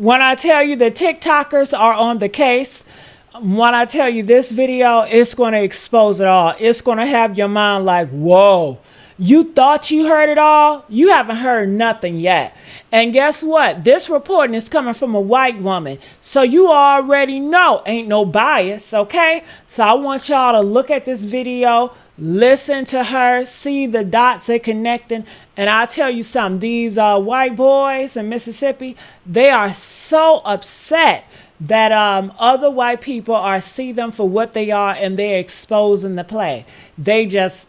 When I tell you the TikTokers are on the case, when I tell you this video, it's going to expose it all. It's going to have your mind like, whoa, you thought you heard it all? You haven't heard nothing yet. And guess what? This reporting is coming from a white woman. So you already know ain't no bias, okay? So I want y'all to look at this video, listen to her, see the dots they're connecting. And I'll tell you something, these white boys in Mississippi, they are so upset that other white people see them for what they are, and they're exposing the play. They just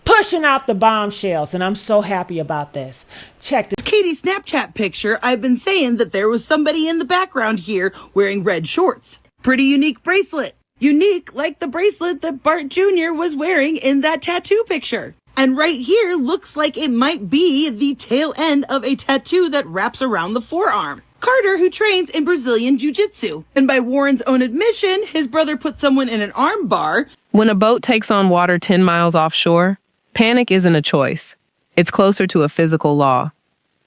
pushing out the bombshells, and I'm so happy about this. Check this. Katie's Snapchat picture, I've been saying that there was somebody in the background here wearing red shorts. Pretty unique bracelet. Unique like the bracelet that Bart Jr. was wearing in that tattoo picture. And right here looks like it might be the tail end of a tattoo that wraps around the forearm. Carter, who trains in Brazilian Jiu-Jitsu. And by Warren's own admission, his brother put someone in an arm bar. When a boat takes on water 10 miles offshore, panic isn't a choice. It's closer to a physical law.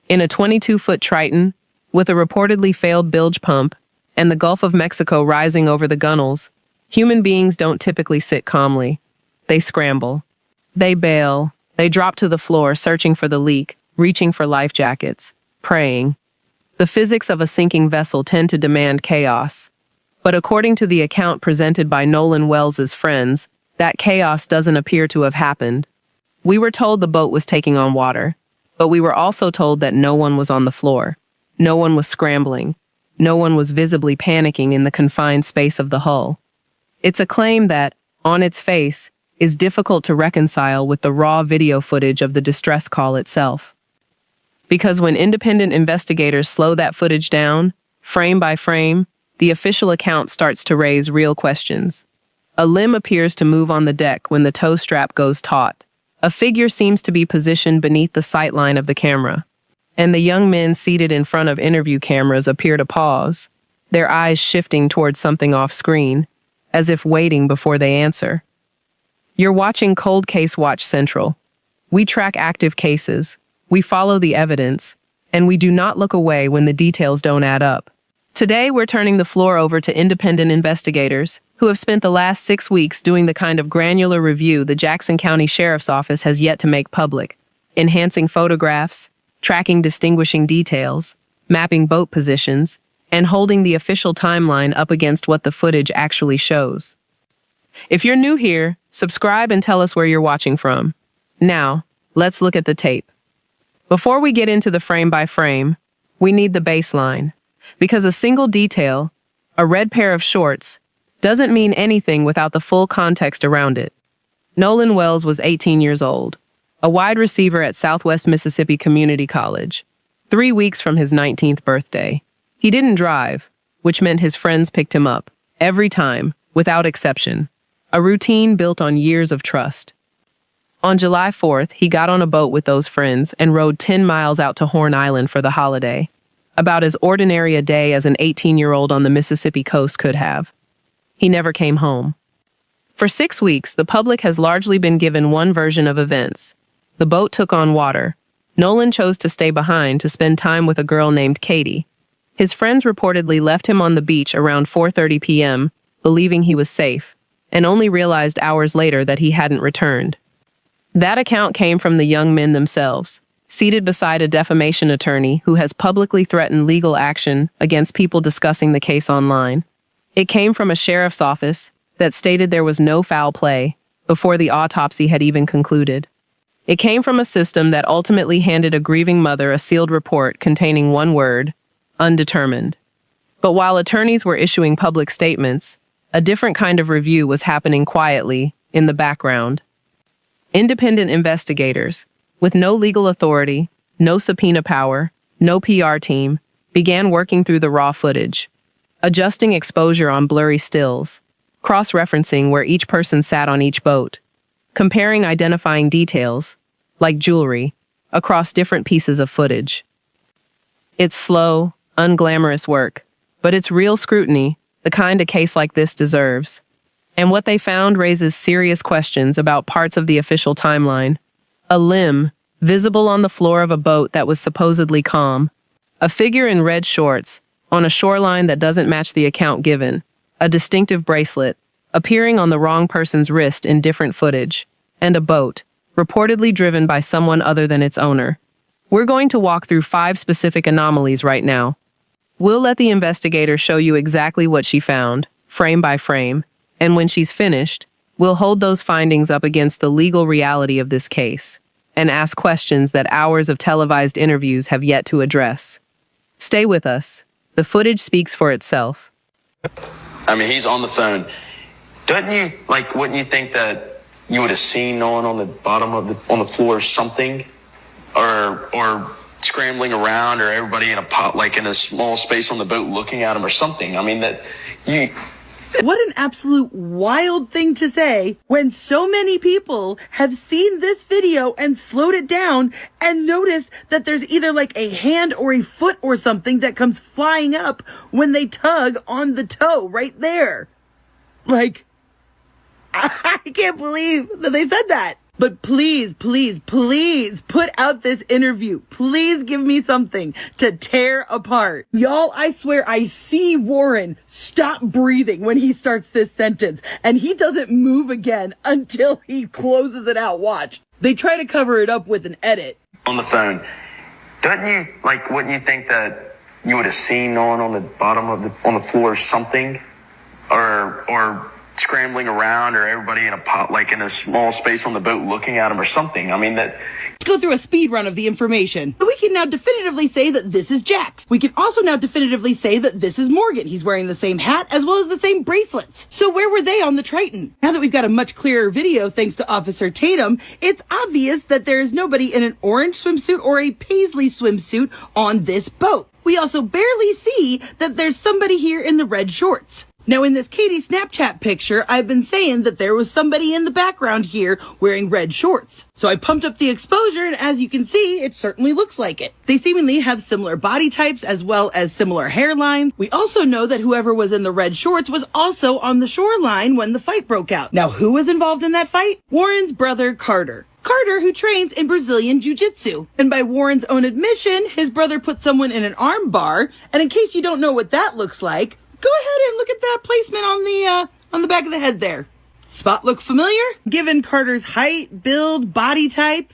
In a 22-foot Triton, with a reportedly failed bilge pump, and the Gulf of Mexico rising over the gunnels, human beings don't typically sit calmly. They scramble. They bail. They drop to the floor, searching for the leak, reaching for life jackets, praying. The physics of a sinking vessel tend to demand chaos. But according to the account presented by Nolan Wells's friends, that chaos doesn't appear to have happened. We were told the boat was taking on water, but we were also told that no one was on the floor. No one was scrambling. No one was visibly panicking in the confined space of the hull. It's a claim that, on its face, is difficult to reconcile with the raw video footage of the distress call itself. Because when independent investigators slow that footage down, frame by frame, the official account starts to raise real questions. A limb appears to move on the deck when the tow strap goes taut. A figure seems to be positioned beneath the sightline of the camera. And the young men seated in front of interview cameras appear to pause, their eyes shifting towards something off-screen, as if waiting before they answer. You're watching Cold Case Watch Central. We track active cases, we follow the evidence, and we do not look away when the details don't add up. Today, we're turning the floor over to independent investigators who have spent the last 6 weeks doing the kind of granular review the Jackson County Sheriff's Office has yet to make public, enhancing photographs, tracking distinguishing details, mapping boat positions, and holding the official timeline up against what the footage actually shows. If you're new here, subscribe and tell us where you're watching from. Now, let's look at the tape. Before we get into the frame by frame, we need the baseline. Because a single detail, a red pair of shorts, doesn't mean anything without the full context around it. Nolan Wells was 18 years old, a wide receiver at Southwest Mississippi Community College, 3 weeks from his 19th birthday. He didn't drive, which meant his friends picked him up, every time, without exception, a routine built on years of trust. On July 4th, he got on a boat with those friends and rowed 10 miles out to Horn Island for the holiday. About as ordinary a day as an 18-year-old on the Mississippi coast could have. He never came home. For 6 weeks, the public has largely been given one version of events. The boat took on water. Nolan chose to stay behind to spend time with a girl named Katie. His friends reportedly left him on the beach around 4:30 p.m., believing he was safe, and only realized hours later that he hadn't returned. That account came from the young men themselves, seated beside a defamation attorney who has publicly threatened legal action against people discussing the case online. It came from a sheriff's office that stated there was no foul play before the autopsy had even concluded. It came from a system that ultimately handed a grieving mother a sealed report containing one word, undetermined. But while attorneys were issuing public statements, a different kind of review was happening quietly, in the background. Independent investigators, with no legal authority, no subpoena power, no PR team, began working through the raw footage, adjusting exposure on blurry stills, cross-referencing where each person sat on each boat, comparing identifying details, like jewelry, across different pieces of footage. It's slow, unglamorous work, but it's real scrutiny, the kind a case like this deserves. And what they found raises serious questions about parts of the official timeline. A limb, visible on the floor of a boat that was supposedly calm. A figure in red shorts, on a shoreline that doesn't match the account given, a distinctive bracelet, appearing on the wrong person's wrist in different footage, and a boat, reportedly driven by someone other than its owner. We're going to walk through 5 specific anomalies right now. We'll let the investigator show you exactly what she found, frame by frame, and when she's finished, we'll hold those findings up against the legal reality of this case and ask questions that hours of televised interviews have yet to address. Stay with us. The footage speaks for itself. I mean, he's on the phone. Wouldn't you think that you would have seen Nolan on the bottom of on the floor or something? Or scrambling around, or everybody in a small space on the boat looking at him or something. I mean, What an absolute wild thing to say when so many people have seen this video and slowed it down and noticed that there's either like a hand or a foot or something that comes flying up when they tug on the toe right there. Like, I can't believe that they said that. But please, please, please put out this interview. Please give me something to tear apart. Y'all, I swear I see Warren stop breathing when he starts this sentence, and he doesn't move again until he closes it out. Watch. They try to cover it up with an edit. on the phone, wouldn't you think that you would have seen Nolan on the bottom on the floor or something? Or scrambling around, or everybody in a small space on the boat looking at him or something. I mean, Let's go through a speed run of the information. We can now definitively say that this is Jax. We can also now definitively say that this is Morgan. He's wearing the same hat as well as the same bracelets. So where were they on the Triton? Now that we've got a much clearer video thanks to Officer Tatum, it's obvious that there is nobody in an orange swimsuit or a paisley swimsuit on this boat. We also barely see that there's somebody here in the red shorts. Now, in this Katie Snapchat picture, I've been saying that there was somebody in the background here wearing red shorts. So I pumped up the exposure, and as you can see, it certainly looks like it. They seemingly have similar body types as well as similar hairlines. We also know that whoever was in the red shorts was also on the shoreline when the fight broke out. Now, who was involved in that fight? Warren's brother, Carter. Carter, who trains in Brazilian Jiu-Jitsu. And by Warren's own admission, his brother put someone in an arm bar. And in case you don't know what that looks like, go ahead and look at that placement on the back of the head there. Spot look familiar? Given Carter's height, build, body type,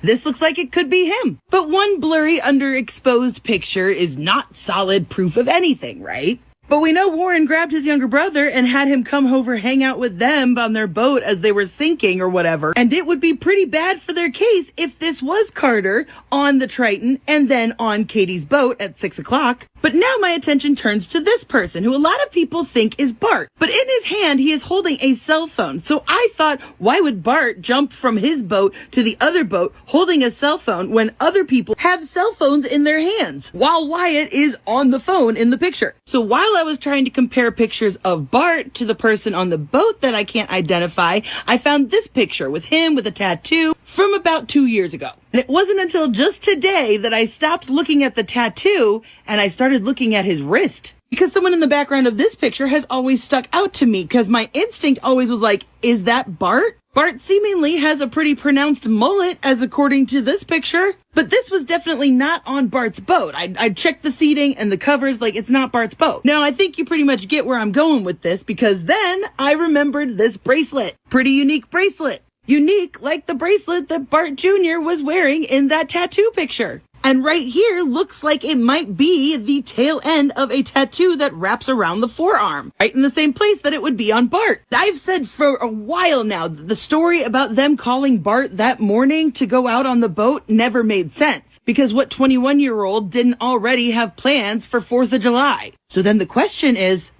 this looks like it could be him. But one blurry, underexposed picture is not solid proof of anything, right? But we know Warren grabbed his younger brother and had him come over hang out with them on their boat as they were sinking or whatever. And it would be pretty bad for their case if this was Carter on the Triton and then on Katie's boat at 6 o'clock. But now my attention turns to this person who a lot of people think is Bart. But in his hand, he is holding a cell phone. So I thought, why would Bart jump from his boat to the other boat holding a cell phone when other people have cell phones in their hands while Wyatt is on the phone in the picture? So while I was trying to compare pictures of Bart to the person on the boat that I can't identify, I found this picture with him with a tattoo from about 2 years ago. And it wasn't until just today that I stopped looking at the tattoo and I started looking at his wrist. Because someone in the background of this picture has always stuck out to me because my instinct always was like, is that Bart? Bart seemingly has a pretty pronounced mullet as according to this picture. But this was definitely not on Bart's boat. I checked the seating and the covers, like it's not Bart's boat. Now, I think you pretty much get where I'm going with this because then I remembered this bracelet. Pretty unique bracelet. Unique like the bracelet that Bart Jr. was wearing in that tattoo picture. And right here looks like it might be the tail end of a tattoo that wraps around the forearm, right in the same place that it would be on Bart. I've said for a while now that the story about them calling Bart that morning to go out on the boat never made sense, because what 21-year-old didn't already have plans for 4th of July? So then the question is,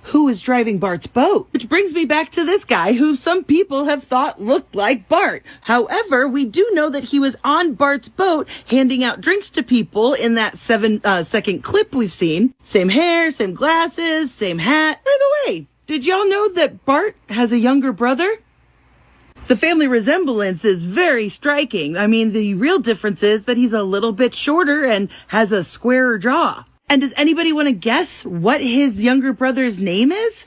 who is driving Bart's boat? Which brings me back to this guy who some people have thought looked like Bart. However, we do know that he was on Bart's boat handing out drinks to people in that 7-second clip we've seen. Same hair, same glasses, same hat. By the way, did y'all know that Bart has a younger brother? The family resemblance is very striking. I mean, the real difference is that he's a little bit shorter and has a squarer jaw. And does anybody want to guess what his younger brother's name is?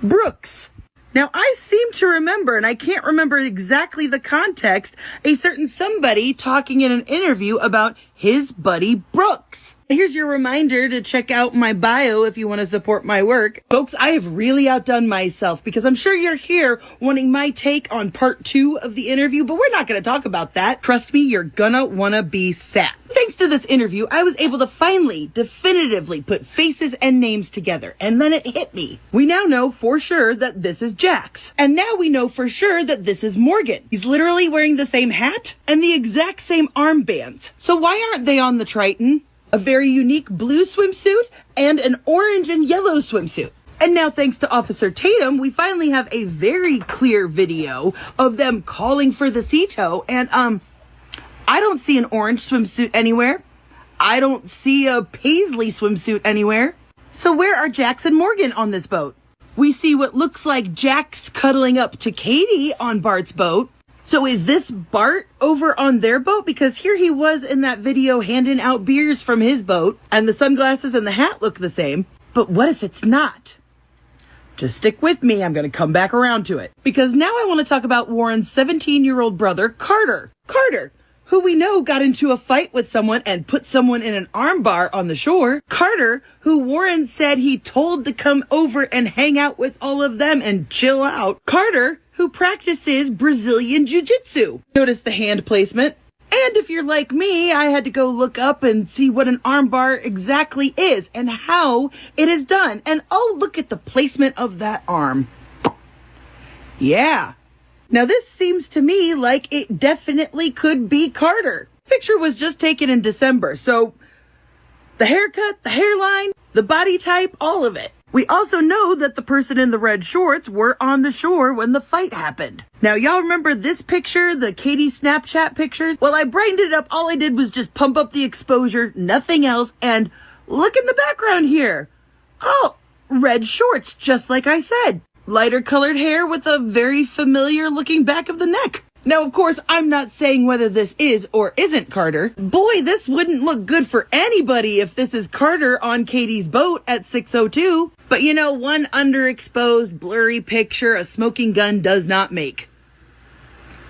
Brooks. Now, I seem to remember, and I can't remember exactly the context, a certain somebody talking in an interview about his buddy Brooks. Here's your reminder to check out my bio if you want to support my work. Folks, I have really outdone myself because I'm sure you're here wanting my take on part 2 of the interview, but we're not going to talk about that. Trust me, you're gonna want to be sad. Thanks to this interview, I was able to finally, definitively put faces and names together, and then it hit me. We now know for sure that this is Jax, and now we know for sure that this is Morgan. He's literally wearing the same hat and the exact same armbands. So why aren't they on the Triton? A very unique blue swimsuit and an orange and yellow swimsuit. And now, thanks to Officer Tatum, we finally have a very clear video of them calling for the Ceto, and I don't see an orange swimsuit anywhere. I don't see a paisley swimsuit anywhere. So where are Jax and Morgan on this boat? We see what looks like Jax cuddling up to Katie on Bart's boat. So is this Bart over on their boat? Because here he was in that video handing out beers from his boat, and the sunglasses and the hat look the same. But what if it's not? Just stick with me. I'm going to come back around to it. Because now I want to talk about Warren's 17-year-old brother, Carter. Carter, who we know got into a fight with someone and put someone in an armbar on the shore. Carter, who Warren said he told to come over and hang out with all of them and chill out. Carter, who practices Brazilian Jiu-Jitsu. Notice the hand placement. And if you're like me, I had to go look up and see what an armbar exactly is and how it is done. And oh, look at the placement of that arm. Yeah. Now this seems to me like it definitely could be Carter. Picture was just taken in December, so the haircut, the hairline, the body type, all of it. We also know that the person in the red shorts were on the shore when the fight happened. Now, y'all remember this picture, the Katie Snapchat pictures? Well, I brightened it up. All I did was just pump up the exposure, nothing else. And look in the background here. Oh, red shorts, just like I said. Lighter colored hair with a very familiar looking back of the neck. Now, of course, I'm not saying whether this is or isn't Carter. Boy, this wouldn't look good for anybody if this is Carter on Katie's boat at 6:02. But you know, one underexposed, blurry picture a smoking gun does not make.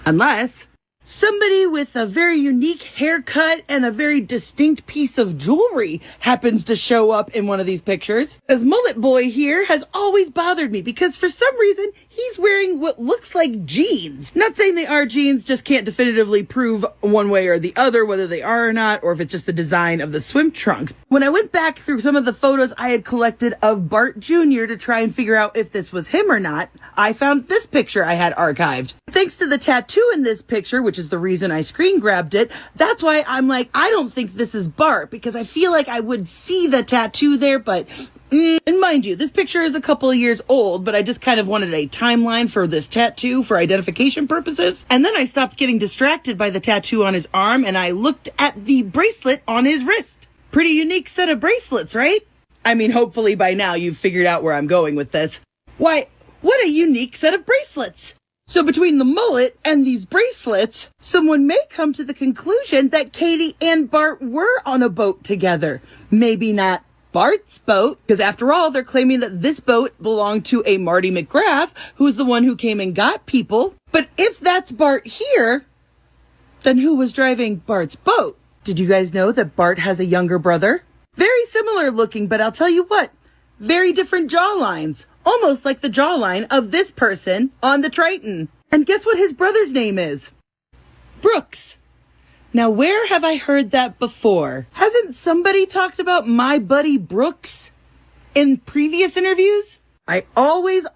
Unless somebody with a very unique haircut and a very distinct piece of jewelry happens to show up in one of these pictures. As Mullet Boy here has always bothered me because for some reason he's wearing what looks like jeans. Not saying they are jeans, just can't definitively prove one way or the other whether they are or not, or if it's just the design of the swim trunks. When I went back through some of the photos I had collected of Bart Jr. to try and figure out if this was him or not, I found this picture I had archived. Thanks to the tattoo in this picture, which is the reason I screen grabbed it, that's why I'm like, I don't think this is Bart, because I feel like I would see the tattoo there, but and mind you, this picture is a couple of years old, but I just kind of wanted a timeline for this tattoo for identification purposes. And then I stopped getting distracted by the tattoo on his arm and I looked at the bracelet on his wrist. Pretty unique set of bracelets, right? I mean, hopefully by now you've figured out where I'm going with this. Why, what a unique set of bracelets. So between the mullet and these bracelets, someone may come to the conclusion that Katie and Bart were on a boat together. Maybe not Bart's boat, because after all, they're claiming that this boat belonged to a Marty McGrath, who's the one who came and got people. But if that's Bart here, then who was driving Bart's boat? Did you guys know that Bart has a younger brother? Very similar looking, but I'll tell you what, very different jawlines. Almost like the jawline of this person on the Triton. And guess what his brother's name is? Brooks. Now, where have I heard that before? Hasn't somebody talked about my buddy Brooks in previous interviews? I always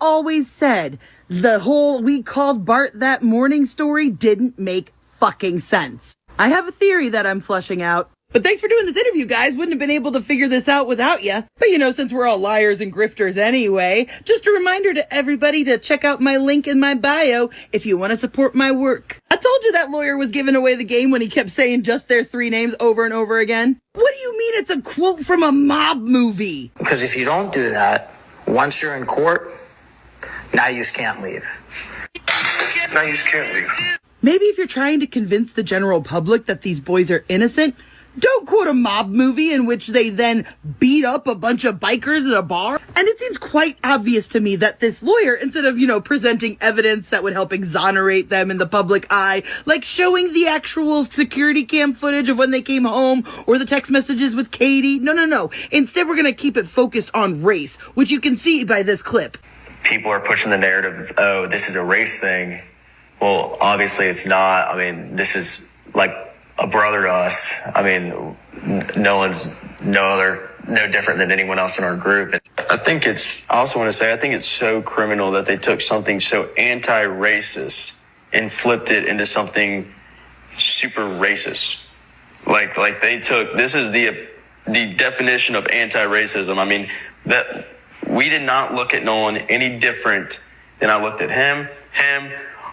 said the whole we called Bart that morning story didn't make fucking sense. I have a theory that I'm flushing out. But thanks for doing this interview, guys. Wouldn't have been able to figure this out without you. But you know, since we're all liars and grifters anyway, just a reminder to everybody to check out my link in my bio if you want to support my work. I told you that lawyer was giving away the game when he kept saying just their 3 names over and over again. What do you mean it's a quote from a mob movie? Because if you don't do that, once you're in court, now you just can't leave. Maybe if you're trying to convince the general public that these boys are innocent, Don't quote a mob movie in which they then beat up a bunch of bikers at a bar. And it seems quite obvious to me that this lawyer, instead of, presenting evidence that would help exonerate them in the public eye, like showing the actual security cam footage of when they came home or the text messages with Katie. No. Instead, we're going to keep it focused on race, which you can see by this clip. People are pushing the narrative of, oh, this is a race thing. Well, obviously it's not. I mean, this is like a brother to us. I mean, Nolan's no different than anyone else in our group. I also want to say, I think it's so criminal that they took something so anti-racist and flipped it into something super racist. Like this is the definition of anti-racism. I mean, that we did not look at Nolan any different than I looked at him,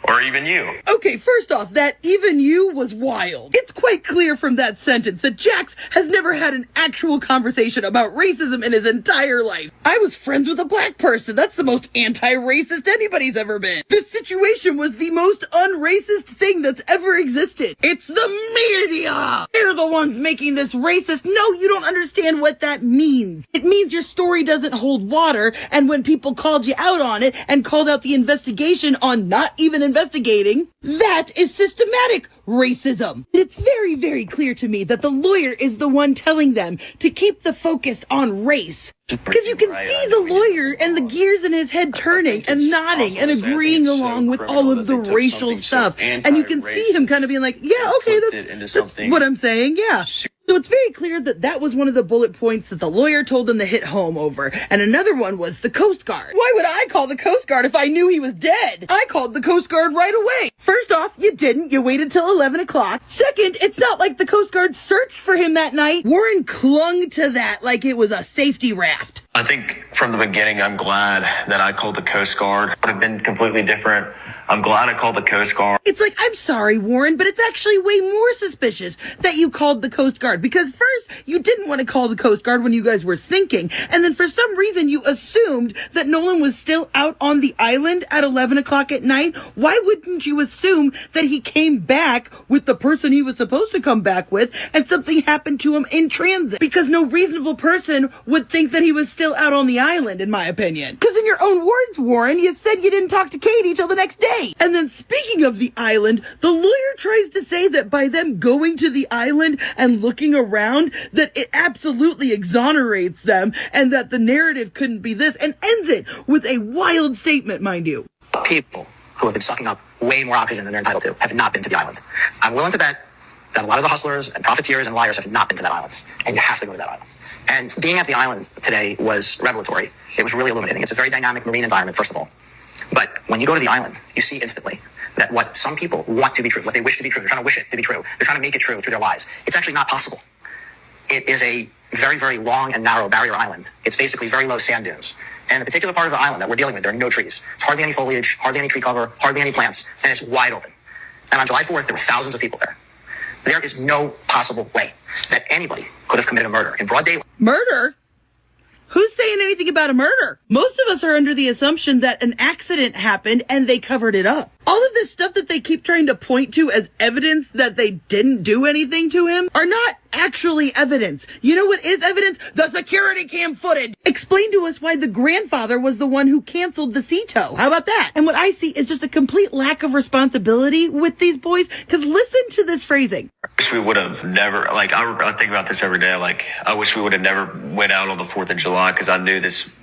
or even you. Okay, first off, that even you was wild. It's quite clear from that sentence that Jax has never had an actual conversation about racism in his entire life. I was friends with a black person. That's the most anti-racist anybody's ever been. This situation was the most unracist thing that's ever existed. It's the media. They're the ones making this racist. No, you don't understand what that means. It means your story doesn't hold water, and when people called you out on it and called out the investigation on not even investigating, that is systematic racism. It's very, very clear to me that the lawyer is the one telling them to keep the focus on race. Because you can see the lawyer and the gears in his head turning and nodding and agreeing along with all of the racial stuff. And you can see him kind of being like, yeah, okay, that's what I'm saying, yeah. So it's very clear that that was one of the bullet points that the lawyer told them to hit home over. And another one was the Coast Guard. Why would I call the Coast Guard if I knew he was dead? I called the Coast Guard right away. First off, you didn't. You waited till 11 o'clock. Second, it's not like the Coast Guard searched for him that night. Warren clung to that like it was a safety raft. I think from the beginning, I'm glad that I called the Coast Guard. It would have been completely different. I'm glad I called the Coast Guard. It's like, I'm sorry, Warren, but it's actually way more suspicious that you called the Coast Guard. Because first, you didn't want to call the Coast Guard when you guys were sinking. And then for some reason, you assumed that Nolan was still out on the island at 11 o'clock at night. Why wouldn't you assume that he came back with the person he was supposed to come back with and something happened to him in transit? Because no reasonable person would think that he was still out on the island, in my opinion. Because in your own words, Warren, you said you didn't talk to Katie till the next day. And then speaking of the island, the lawyer tries to say that by them going to the island and looking around, that it absolutely exonerates them and that the narrative couldn't be this, and ends it with a wild statement, mind you. People who have been sucking up way more oxygen than they're entitled to have not been to the island. I'm willing to bet that a lot of the hustlers and profiteers and liars have not been to that island. And you have to go to that island. And being at the island today was revelatory. It was really illuminating. It's a very dynamic marine environment, first of all. But when you go to the island, you see instantly that what some people want to be true, what they wish to be true, they're trying to wish it to be true. They're trying to make it true through their lies. It's actually not possible. It is a very, very long and narrow barrier island. It's basically very low sand dunes. And the particular part of the island that we're dealing with, there are no trees. It's hardly any foliage, hardly any tree cover, hardly any plants, and it's wide open. And on July 4th, there were thousands of people there. There is no possible way that anybody could have committed a murder in broad daylight. Murder? Who's saying anything about a murder? Most of us are under the assumption that an accident happened and they covered it up. All of this stuff that they keep trying to point to as evidence that they didn't do anything to him are not actually evidence. You know what is evidence? The security cam footage. Explain to us why the grandfather was the one who canceled the sea tow. How about that? And what I see is just a complete lack of responsibility with these boys. Because listen to this phrasing. I wish we would have never, I think about this every day. I wish we would have never went out on the 4th of July because I know this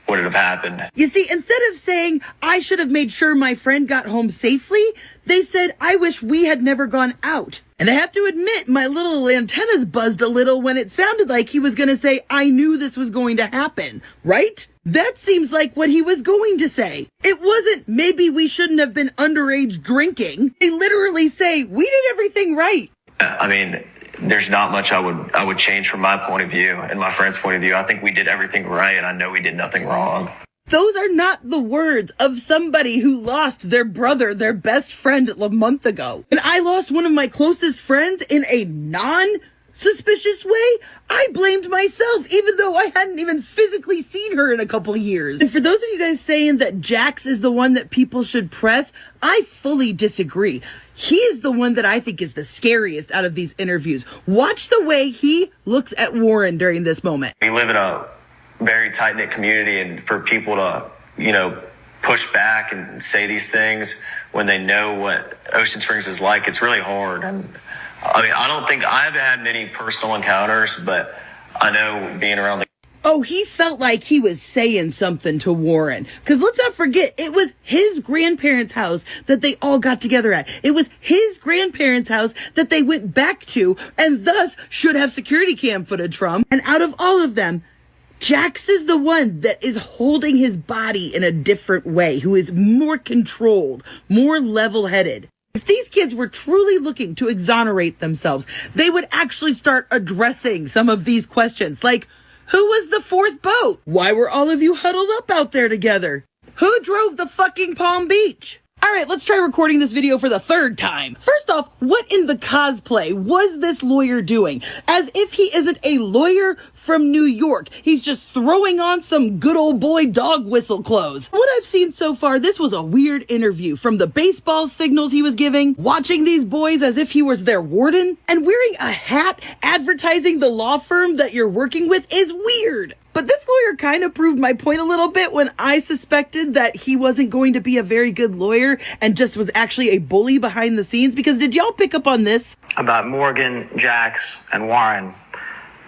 wouldn't have happened. You see, instead of saying, I should have made sure my friend got home safely, they said, I wish we had never gone out. And I have to admit, my little antennas buzzed a little when it sounded like he was going to say, I knew this was going to happen, right? That seems like what he was going to say. It wasn't, maybe we shouldn't have been underage drinking. They literally say, we did everything right. I mean, there's not much I would change from my point of view and my friend's point of view. I think we did everything right, and I know we did nothing wrong. Those are not the words of somebody who lost their brother, their best friend, a month ago. And I lost one of my closest friends in a suspicious way, I blamed myself, even though I hadn't even physically seen her in a couple of years. And for those of you guys saying that Jax is the one that people should press, I fully disagree. He is the one that I think is the scariest out of these interviews. Watch the way he looks at Warren during this moment. We live in a very tight-knit community, and for people to, push back and say these things when they know what Ocean Springs is like, it's really hard. And I don't think I haven't had many personal encounters, but I know being around the Oh, he felt like he was saying something to Warren. Because let's not forget, it was his grandparents' house that they all got together at. It was his grandparents' house that they went back to, and thus should have security cam footage from. And out of all of them, Jax is the one that is holding his body in a different way, who is more controlled, more level-headed. If these kids were truly looking to exonerate themselves, they would actually start addressing some of these questions, like, who was the fourth boat? Why were all of you huddled up out there together? Who drove the fucking Palm Beach? All right, let's try recording this video for the third time. First off, what in the cosplay was this lawyer doing? As if he isn't a lawyer from New York. He's just throwing on some good old boy dog whistle clothes. What I've seen so far, this was a weird interview. From the baseball signals he was giving, watching these boys as if he was their warden, and wearing a hat advertising the law firm that you're working with is weird. But this lawyer kind of proved my point a little bit when I suspected that he wasn't going to be a very good lawyer and just was actually a bully behind the scenes. Because did y'all pick up on this? About Morgan, Jax, and Warren,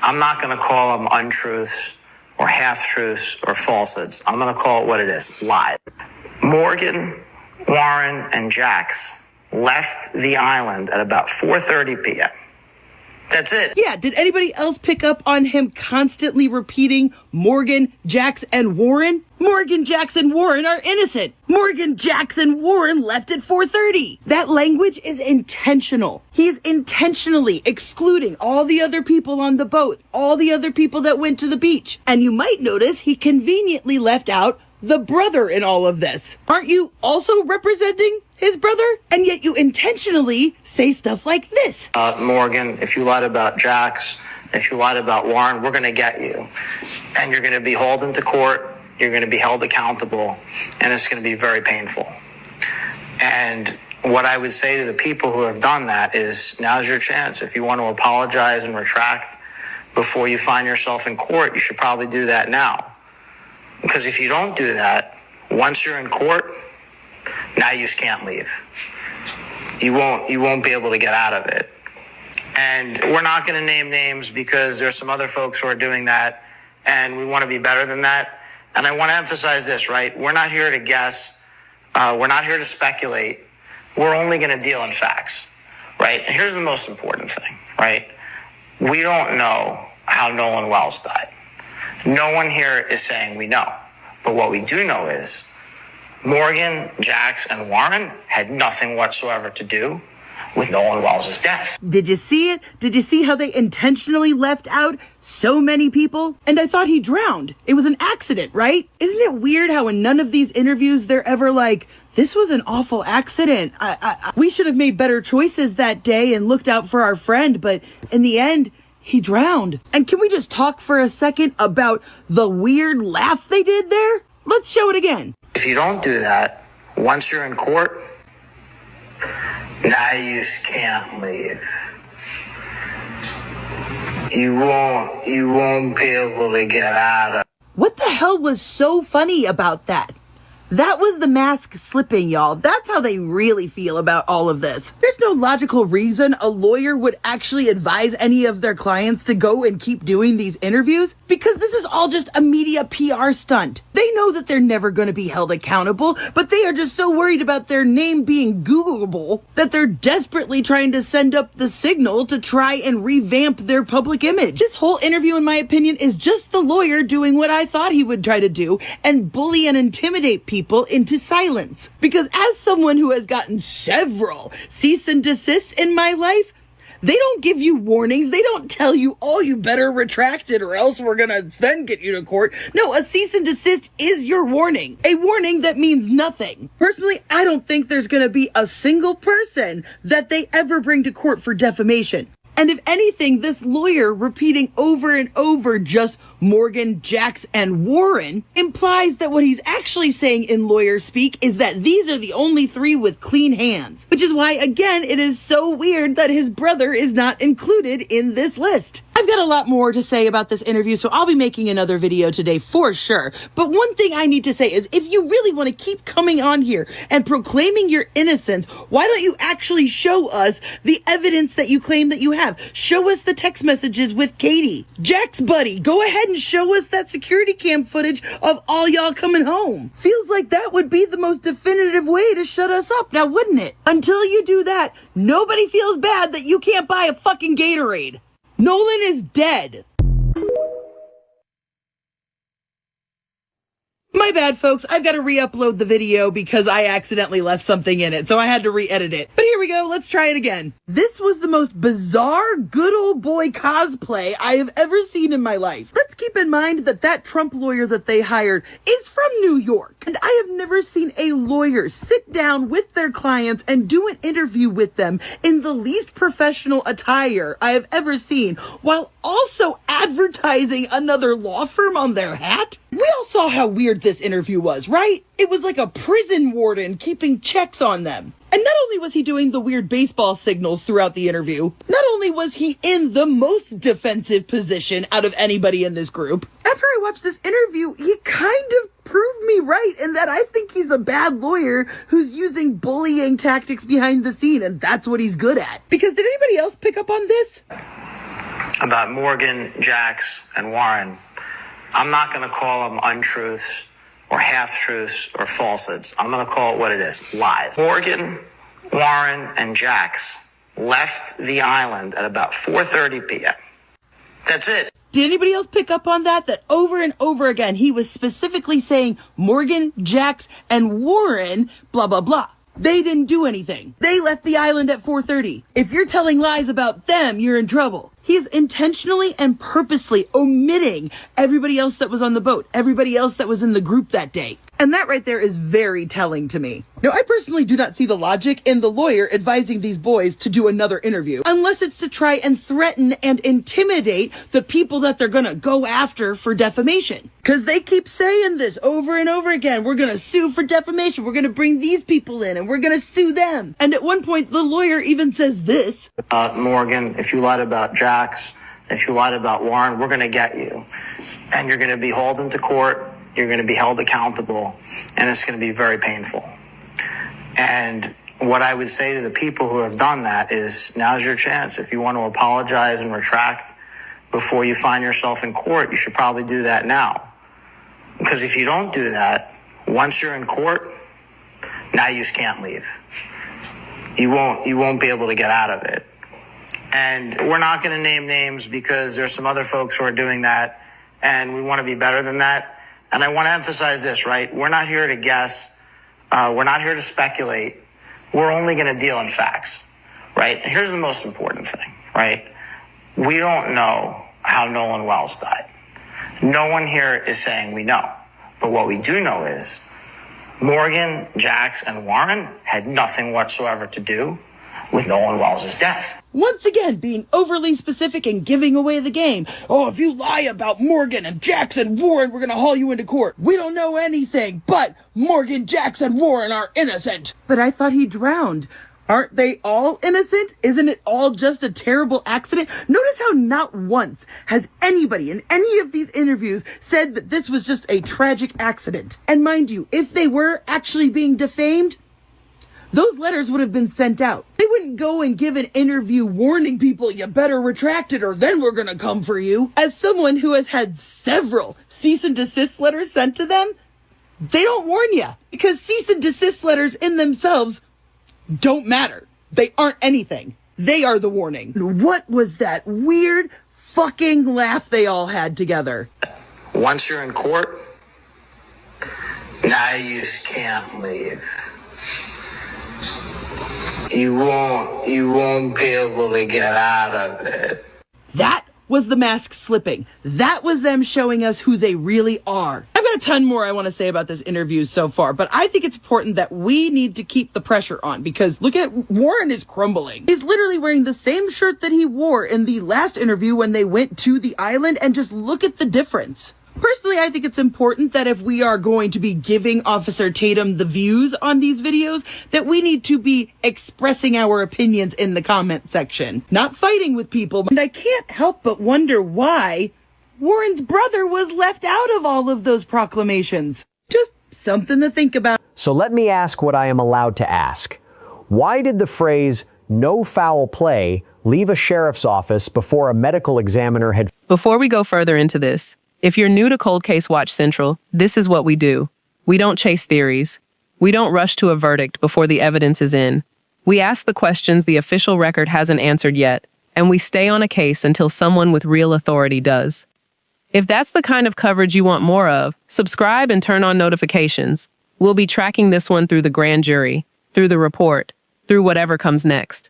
I'm not going to call them untruths or half-truths or falsehoods. I'm going to call it what it is, lies. Morgan, Warren, and Jax left the island at about 4:30 p.m. That's it. Yeah, did anybody else pick up on him constantly repeating Morgan, Jax, and Warren? Morgan, Jax, and Warren are innocent. Morgan, Jax, and Warren left at 4:30. That language is intentional. He's intentionally excluding all the other people on the boat, all the other people that went to the beach. And you might notice he conveniently left out the brother in all of this. Aren't you also representing his brother? And yet you intentionally say stuff like this. Morgan, if you lied about Jax, if you lied about Warren, we're going to get you. And you're going to be hauled into court. You're going to be held accountable. And it's going to be very painful. And what I would say to the people who have done that is, now's your chance. If you want to apologize and retract before you find yourself in court, you should probably do that now. Because if you don't do that, once you're in court, now you just can't leave. You won't be able to get out of it. And we're not going to name names because there's some other folks who are doing that, and we want to be better than that. And I want to emphasize this, right? We're not here to guess. We're not here to speculate. We're only going to deal in facts, right? And here's the most important thing, right? We don't know how Nolan Wells died. No one here is saying we know. But what we do know is Morgan, Jax, and Warren had nothing whatsoever to do with Nolan Wells' death. Did you see it? Did you see how they intentionally left out so many people? And I thought he drowned. It was an accident, right? Isn't it weird how in none of these interviews they're ever like, this was an awful accident. We should have made better choices that day and looked out for our friend, but in the end, he drowned. And can we just talk for a second about the weird laugh they did there? Let's show it again. If you don't do that, once you're in court, now you just can't leave. You won't be able to get out of it. What the hell was so funny about that? That was the mask slipping, y'all. That's how they really feel about all of this. There's no logical reason a lawyer would actually advise any of their clients to go and keep doing these interviews, because this is all just a media PR stunt. They know that they're never going to be held accountable, but they are just so worried about their name being Googleable that they're desperately trying to send up the signal to try and revamp their public image. This whole interview, in my opinion, is just the lawyer doing what I thought he would try to do and bully and intimidate people into silence. Because as someone who has gotten several cease and desists in my life, they don't give you warnings. They don't tell you, oh, you better retract it or else we're gonna then get you to court. No, a cease and desist is your warning. A warning that means nothing. Personally, I don't think there's gonna be a single person that they ever bring to court for defamation. And if anything, this lawyer repeating over and over just Morgan, Jax, and Warren implies that what he's actually saying in lawyer speak is that these are the only three with clean hands. Which is why, again, it is so weird that his brother is not included in this list. I've got a lot more to say about this interview, so I'll be making another video today for sure. But one thing I need to say is if you really want to keep coming on here and proclaiming your innocence, why don't you actually show us the evidence that you claim that you have? Show us the text messages with Katie. Jack's buddy, go ahead and show us that security cam footage of all y'all coming home. Feels like that would be the most definitive way to shut us up now, wouldn't it? Until you do that, nobody feels bad that you can't buy a fucking Gatorade. Nolan is dead. My bad, folks. I've got to re-upload the video because I accidentally left something in it, so I had to re-edit it. But here we go. Let's try it again. This was the most bizarre good old boy cosplay I have ever seen in my life. Let's keep in mind that that Trump lawyer that they hired is from New York, and I have never seen a lawyer sit down with their clients and do an interview with them in the least professional attire I have ever seen, while also advertising another law firm on their hat. We all saw how weird this interview was, right? It was like a prison warden keeping checks on them. And not only was he doing the weird baseball signals throughout the interview, not only was he in the most defensive position out of anybody in this group, after I watched this interview, he kind of proved me right in that I think he's a bad lawyer who's using bullying tactics behind the scene, and that's what he's good at. Because did anybody else pick up on this? About Morgan, Jax, and Warren, I'm not going to call them untruths or half-truths or falsehoods. I'm going to call it what it is, lies. Morgan, Warren, and Jax left the island at about 4:30 p.m. That's it. Did anybody else pick up on that? That over and over again, he was specifically saying Morgan, Jax, and Warren, blah, blah, blah. They didn't do anything. They left the island at 4:30. If you're telling lies about them, you're in trouble. He's intentionally and purposely omitting everybody else that was on the boat, everybody else that was in the group that day. And that right there is very telling to me. Now, I personally do not see the logic in the lawyer advising these boys to do another interview, unless it's to try and threaten and intimidate the people that they're gonna go after for defamation. Because they keep saying this over and over again. We're gonna sue for defamation. We're gonna bring these people in and we're gonna sue them. And at one point, the lawyer even says this. Morgan, if you lied about Jax, if you lied about Warren, we're going to get you. And you're going to be hauled into court. You're going to be held accountable. And it's going to be very painful. And what I would say to the people who have done that is now's your chance. If you want to apologize and retract before you find yourself in court, you should probably do that now. Because if you don't do that, once you're in court, now you just can't leave. You won't be able to get out of it. And we're not going to name names because there's some other folks who are doing that, and we want to be better than that. And I want to emphasize this, right? We're not here to guess. We're not here to speculate. We're only going to deal in facts, right? And here's the most important thing, right? We don't know how Nolan Wells died. No one here is saying we know. But what we do know is Morgan, Jax, and Warren had nothing whatsoever to do with Nolan Wells' death. Once again, being overly specific and giving away the game. Oh, if you lie about Morgan and Jax and Warren, we're gonna haul you into court. We don't know anything, but Morgan, Jax, and Warren are innocent. But I thought he drowned. Aren't they all innocent? Isn't it all just a terrible accident? Notice how not once has anybody in any of these interviews said that this was just a tragic accident. And mind you, if they were actually being defamed, those letters would have been sent out. They wouldn't go and give an interview warning people, you better retract it or then we're gonna come for you. As someone who has had several cease and desist letters sent to them, they don't warn you. Because cease and desist letters in themselves don't matter. They aren't anything. They are the warning. What was that weird fucking laugh they all had together? Once you're in court, now you just can't leave. You won't be able to get out of it. That was the mask slipping. That was them showing us who they really are. I've got a ton more I want to say about this interview so far, but I think it's important that we need to keep the pressure on, because look at Warren is crumbling. He's literally wearing the same shirt that he wore in the last interview when they went to the island, and just look at the difference. Personally, I think it's important that if we are going to be giving Officer Tatum the views on these videos, that we need to be expressing our opinions in the comment section, not fighting with people. And I can't help but wonder why Warren's brother was left out of all of those proclamations. Just something to think about. So let me ask what I am allowed to ask. Why did the phrase "no foul play" leave a sheriff's office before a medical examiner had... Before we go further into this, if you're new to Cold Case Watch Central, this is what we do. We don't chase theories. We don't rush to a verdict before the evidence is in. We ask the questions the official record hasn't answered yet, and we stay on a case until someone with real authority does. If that's the kind of coverage you want more of, subscribe and turn on notifications. We'll be tracking this one through the grand jury, through the report, through whatever comes next.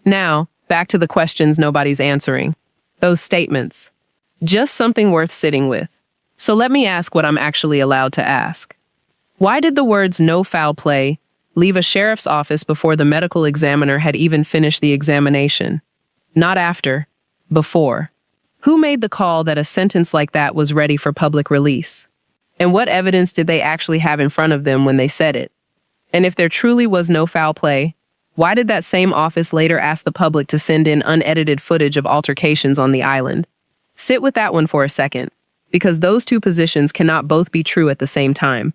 Now, back to the questions nobody's answering. Those statements. Just something worth sitting with. So let me ask what I'm actually allowed to ask. Why did the words "no foul play" leave a sheriff's office before the medical examiner had even finished the examination? Not after, before. Who made the call that a sentence like that was ready for public release? And what evidence did they actually have in front of them when they said it? And if there truly was no foul play, why did that same office later ask the public to send in unedited footage of altercations on the island? Sit with that one for a second, because those two positions cannot both be true at the same time.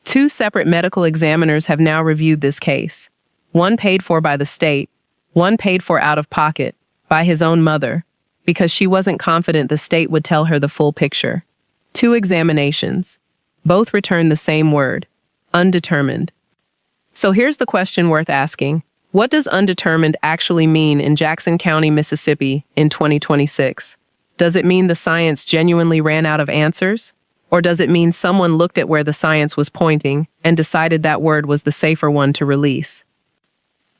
Two separate medical examiners have now reviewed this case. One paid for by the state, one paid for out of pocket, by his own mother, because she wasn't confident the state would tell her the full picture. Two examinations. Both return the same word, undetermined. So here's the question worth asking. What does undetermined actually mean in Jackson County, Mississippi in 2026? Does it mean the science genuinely ran out of answers? Or does it mean someone looked at where the science was pointing and decided that word was the safer one to release?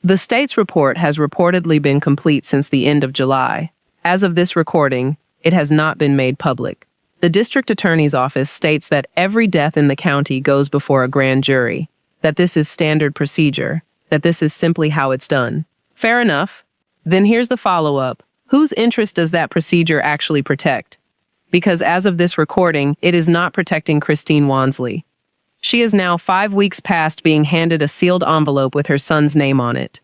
The state's report has reportedly been complete since the end of July. As of this recording, it has not been made public. The district attorney's office states that every death in the county goes before a grand jury, that this is standard procedure, that this is simply how it's done. Fair enough. Then here's the follow-up. Whose interest does that procedure actually protect? Because as of this recording, it is not protecting Christine Wansley. She is now 5 weeks past being handed a sealed envelope with her son's name on it.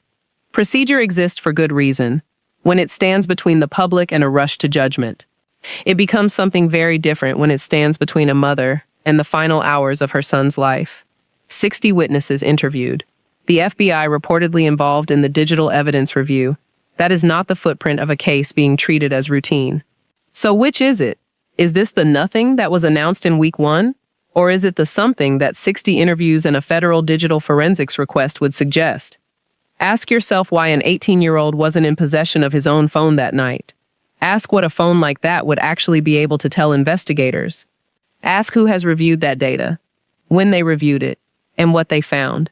Procedure exists for good reason. When it stands between the public and a rush to judgment. It becomes something very different when it stands between a mother and the final hours of her son's life. 60 witnesses interviewed. The FBI reportedly involved in the digital evidence review. That is not the footprint of a case being treated as routine. So which is it? Is this the nothing that was announced in week 1? Or is it the something that 60 interviews and a federal digital forensics request would suggest? Ask yourself why an 18-year-old wasn't in possession of his own phone that night. Ask what a phone like that would actually be able to tell investigators. Ask who has reviewed that data, when they reviewed it, and what they found.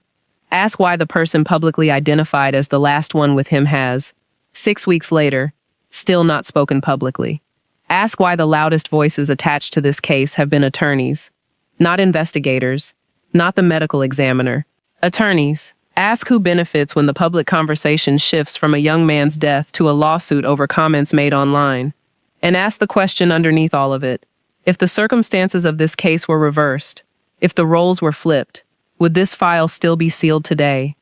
Ask why the person publicly identified as the last one with him has, 6 weeks later, still not spoken publicly. Ask why the loudest voices attached to this case have been attorneys, not investigators, not the medical examiner. Attorneys. Ask who benefits when the public conversation shifts from a young man's death to a lawsuit over comments made online. And ask the question underneath all of it. If the circumstances of this case were reversed, if the roles were flipped, would this file still be sealed today?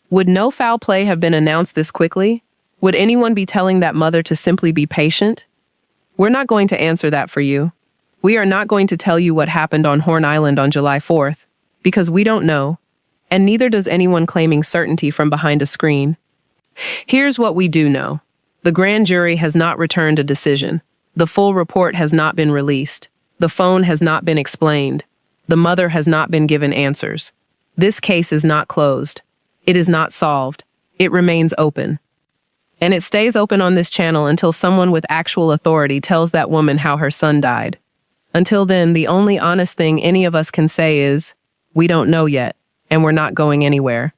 Would no foul play have been announced this quickly? Would anyone be telling that mother to simply be patient? We're not going to answer that for you. We are not going to tell you what happened on Horn Island on July 4th, because we don't know, and neither does anyone claiming certainty from behind a screen. Here's what we do know. The grand jury has not returned a decision. The full report has not been released. The phone has not been explained. The mother has not been given answers. This case is not closed. It is not solved. It remains open. And it stays open on this channel until someone with actual authority tells that woman how her son died. Until then, the only honest thing any of us can say is, we don't know yet, and we're not going anywhere.